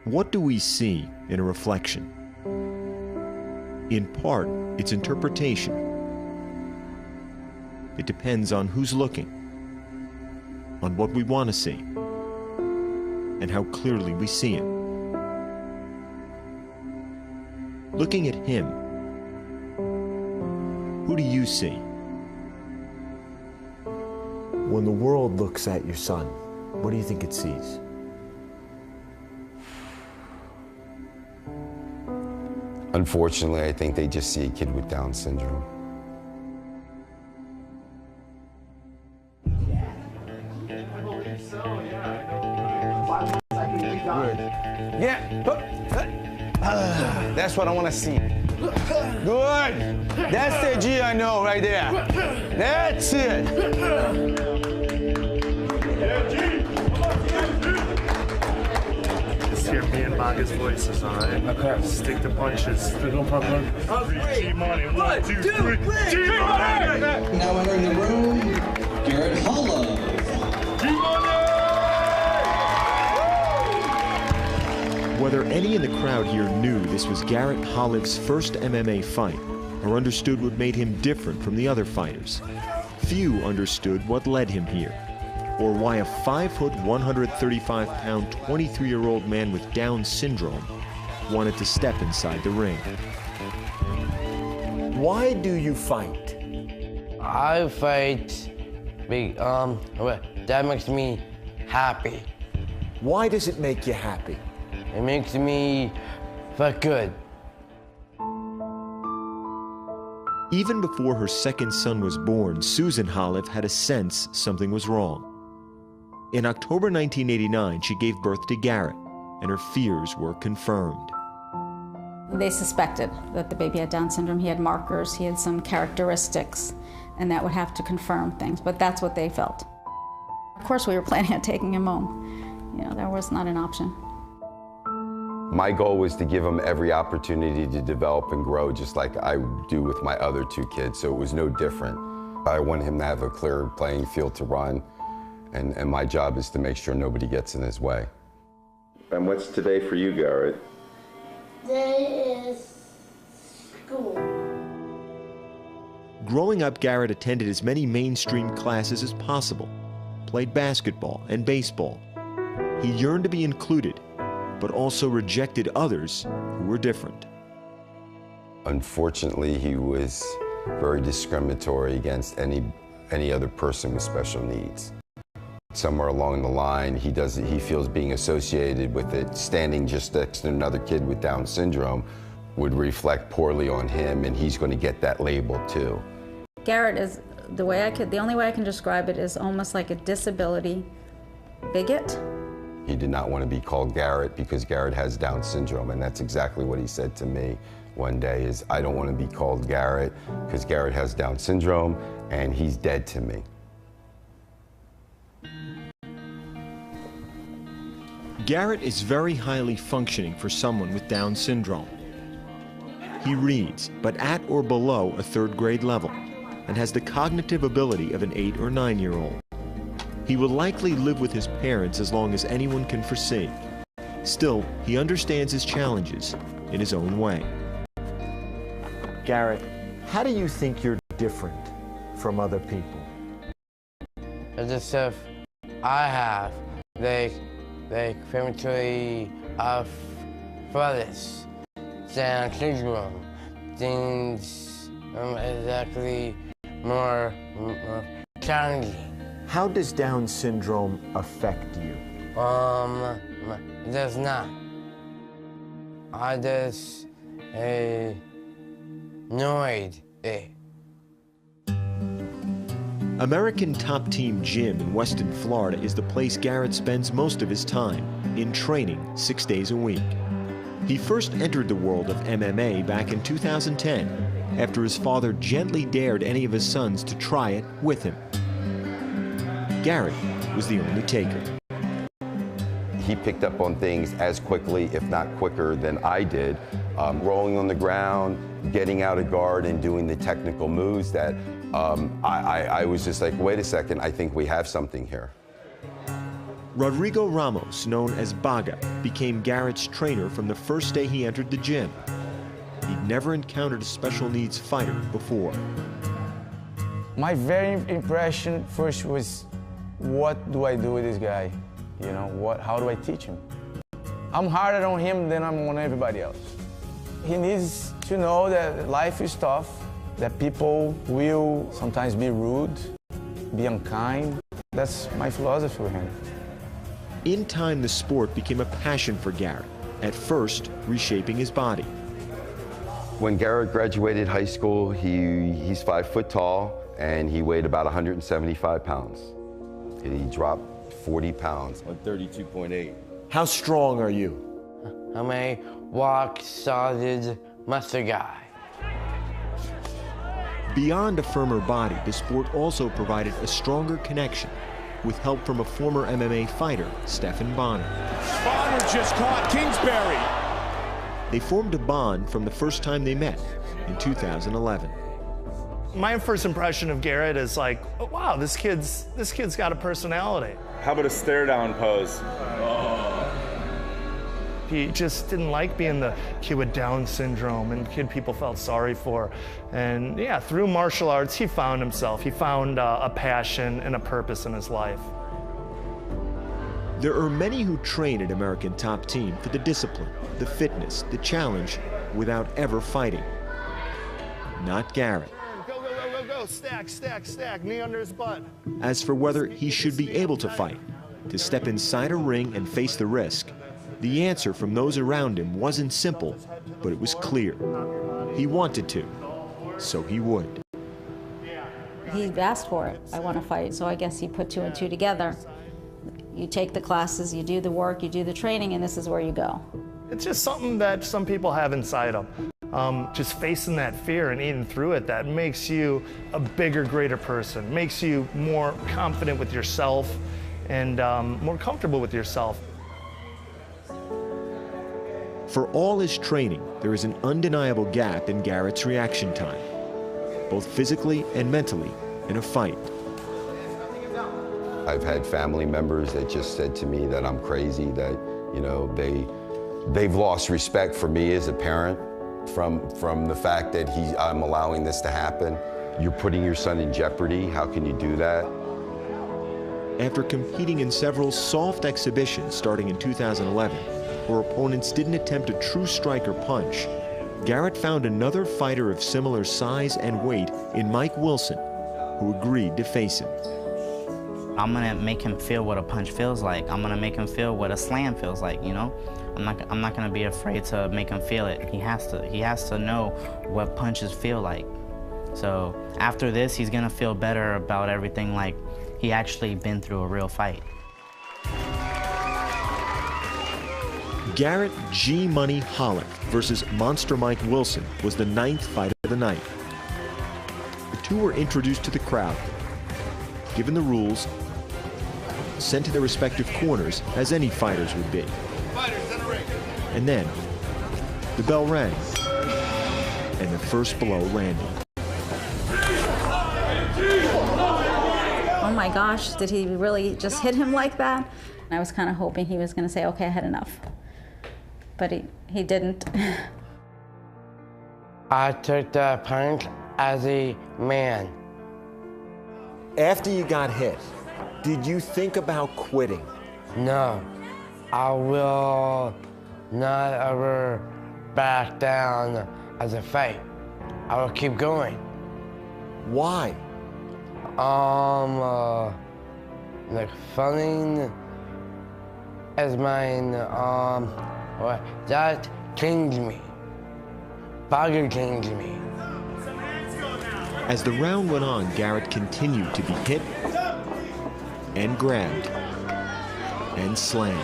What do we see in a reflection? In part, it's interpretation. It depends on who's looking, on what we want to see, and how clearly we see it. Looking at him, who do you see? When the world looks at your son, what do you think it sees? Unfortunately, I think they just see a kid with Down syndrome. Yeah, that's what I want to see. Good. That's the G I know right there. That's it. Hear me and Maga's voices, alright? Okay. Stick to punches. No problem. G-Money. 1, 2, 3. G-Money! Now entering the room, Garrett Hollow. Whether any in the crowd here knew this was Garrett Holliff's first MMA fight, or understood what made him different from the other fighters, few understood what led him here, or why a 5-foot, 135-pound, 23-year-old man with Down syndrome wanted to step inside the ring. Why do you fight? I fight that makes me happy. Why does it make you happy? It makes me feel good. Even before her second son was born, Susan Holliff had a sense something was wrong. In October 1989, she gave birth to Garrett, and her fears were confirmed. They suspected that the baby had Down syndrome. He had markers, he had some characteristics, and that would have to confirm things, but that's what they felt. Of course, we were planning on taking him home. You know, that was not an option. My goal was to give him every opportunity to develop and grow just like I do with my other 2 kids, so it was no different. I want him to have a clear playing field to run, and my job is to make sure nobody gets in his way. And what's today for you, Garrett? Today is school. Growing up, Garrett attended as many mainstream classes as possible, played basketball and baseball. He yearned to be included, but also rejected others who were different. Unfortunately, he was very discriminatory against any other person with special needs. Somewhere along the line, he feels being associated with it, standing just next to another kid with Down syndrome would reflect poorly on him, and he's going to get that label too. Garrett is, the only way I can describe it is almost like a disability bigot. He did not want to be called Garrett because Garrett has Down syndrome, and that's exactly what he said to me one day is, I don't want to be called Garrett because Garrett has Down syndrome and he's dead to me. Garrett is very highly functioning for someone with Down syndrome. He reads, but at or below a 3rd grade level, and has the cognitive ability of an 8 or 9-year-old. He will likely live with his parents as long as anyone can foresee. Still, he understands his challenges in his own way. Garrett, how do you think you're different from other people? The stuff I have, they prematurely brothers, Down syndrome, things exactly more challenging. How does Down syndrome affect you? It does not. I just annoyed it. American Top Team Gym in Weston, Florida is the place Garrett spends most of his time, in training 6 days a week. He first entered the world of MMA back in 2010, after his father gently dared any of his sons to try it with him. Garrett was the only taker. He picked up on things as quickly, if not quicker, than I did. Rolling on the ground, getting out of guard, and doing the technical moves that I was just like, wait a second, I think we have something here. Rodrigo Ramos, known as Baga, became Garrett's trainer from the first day he entered the gym. He'd never encountered a special needs fighter before. My very impression first was, what do I do with this guy? You know, how do I teach him? I'm harder on him than I'm on everybody else. He needs to know that life is tough, that people will sometimes be rude, be unkind. That's my philosophy with him. In time, the sport became a passion for Garrett, at first reshaping his body. When Garrett graduated high school, he's 5 foot tall, and he weighed about 175 pounds. And he dropped 40 pounds on 32.8. How strong are you? I'm a rock-solid muscle guy. Beyond a firmer body, the sport also provided a stronger connection, with help from a former MMA fighter, Stephan Bonner. Bonner just caught Kingsbury. They formed a bond from the first time they met in 2011. My first impression of Garrett is like, oh, wow, this kid's got a personality. How about a stare down pose? He just didn't like being the kid with Down syndrome and kid people felt sorry for. And yeah, through martial arts, he found himself. He found a passion and a purpose in his life. There are many who train at American Top Team for the discipline, the fitness, the challenge, without ever fighting. Not Garrett. Go, go, go, go, go, stack, stack, stack, knee under his butt. As for whether he should be able to fight, to step inside a ring and face the risk, the answer from those around him wasn't simple, but it was clear. He wanted to, so he would. He asked for it. I want to fight, so I guess he put 2 and 2 together. You take the classes, you do the work, you do the training, and this is where you go. It's just something that some people have inside them. Just facing that fear and eating through it, that makes you a bigger, greater person, makes you more confident with yourself and more comfortable with yourself. For all his training, there is an undeniable gap in Garrett's reaction time, both physically and mentally, in a fight. I've had family members that just said to me that I'm crazy, that, you know, they've lost respect for me as a parent from the fact that I'm allowing this to happen. You're putting your son in jeopardy. How can you do that? After competing in several soft exhibitions starting in 2011, where opponents didn't attempt a true strike or punch, Garrett found another fighter of similar size and weight in Mike Wilson, who agreed to face him. I'm gonna make him feel what a punch feels like. I'm gonna make him feel what a slam feels like, you know? I'm not gonna be afraid to make him feel it. He has to know what punches feel like. So after this, he's gonna feel better about everything, like he actually been through a real fight. Garrett G Money Holland versus Monster Mike Wilson was the 9th fight of the night. The two were introduced to the crowd, given the rules, sent to their respective corners as any fighters would be. And then the bell rang, and the first blow landed. Oh my gosh, did he really just hit him like that? I was kind of hoping he was going to say, okay, I had enough. But he didn't. I took the punch as a man. After you got hit, did you think about quitting? No, I will not ever back down as a fight. I will keep going. Why? Like fighting is mine, that changed me. Boxing changed me. As the round went on, Garrett continued to be hit and grabbed and slammed.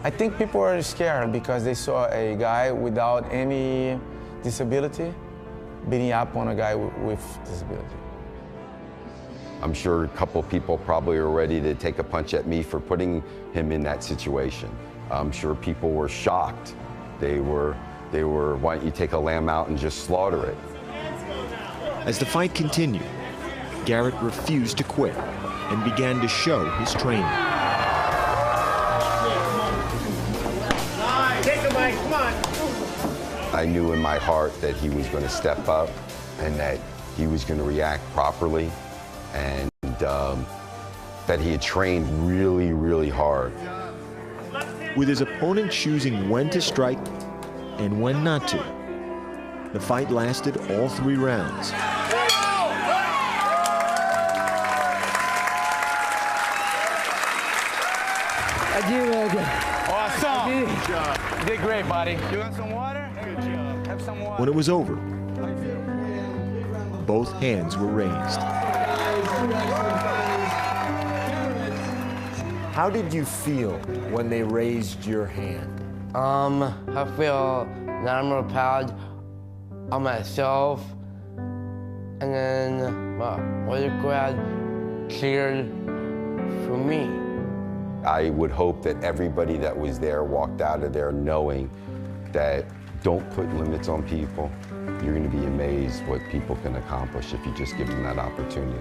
I think people are scared because they saw a guy without any disability beating up on a guy with disability. I'm sure a couple people probably are ready to take a punch at me for putting him in that situation. I'm sure people were shocked. They were, why don't you take a lamb out and just slaughter it? As the fight continued, Garrett refused to quit. and began to show his training. Take the mic, come on. I knew in my heart that he was going to step up and that he was going to react properly, and that he had trained really, really hard. With his opponent choosing when to strike and when not to, the fight lasted all 3 rounds. I did really good. Awesome. Good job. You did great, buddy. You want some water? Good job. Have some water. When it was over, both hands were raised. How did you feel when they raised your hand? I feel that I'm more proud of myself, and then the crowd cheered for me. I would hope that everybody that was there walked out of there knowing that don't put limits on people. You're going to be amazed what people can accomplish if you just give them that opportunity.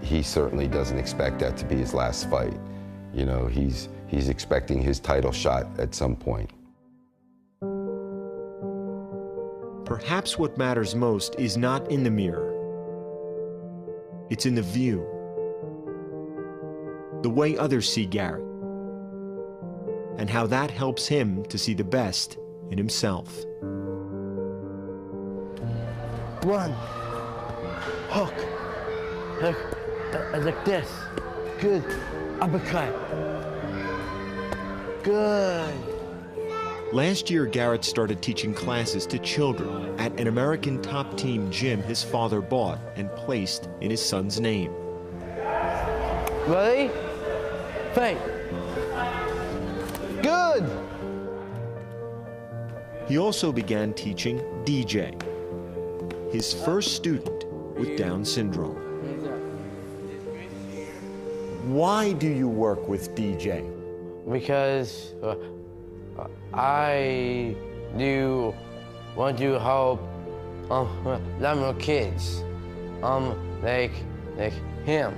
He certainly doesn't expect that to be his last fight. You know, he's expecting his title shot at some point. Perhaps what matters most is not in the mirror. It's in the view. The way others see Garrett, and how that helps him to see the best in himself. One, hook, like this. Good, uppercut. Good. Last year, Garrett started teaching classes to children at an American top team gym his father bought and placed in his son's name. Ready? Fight. Good. He also began teaching DJ, his first student with Down syndrome. Why do you work with DJ? Because I do want to help little kids, like him.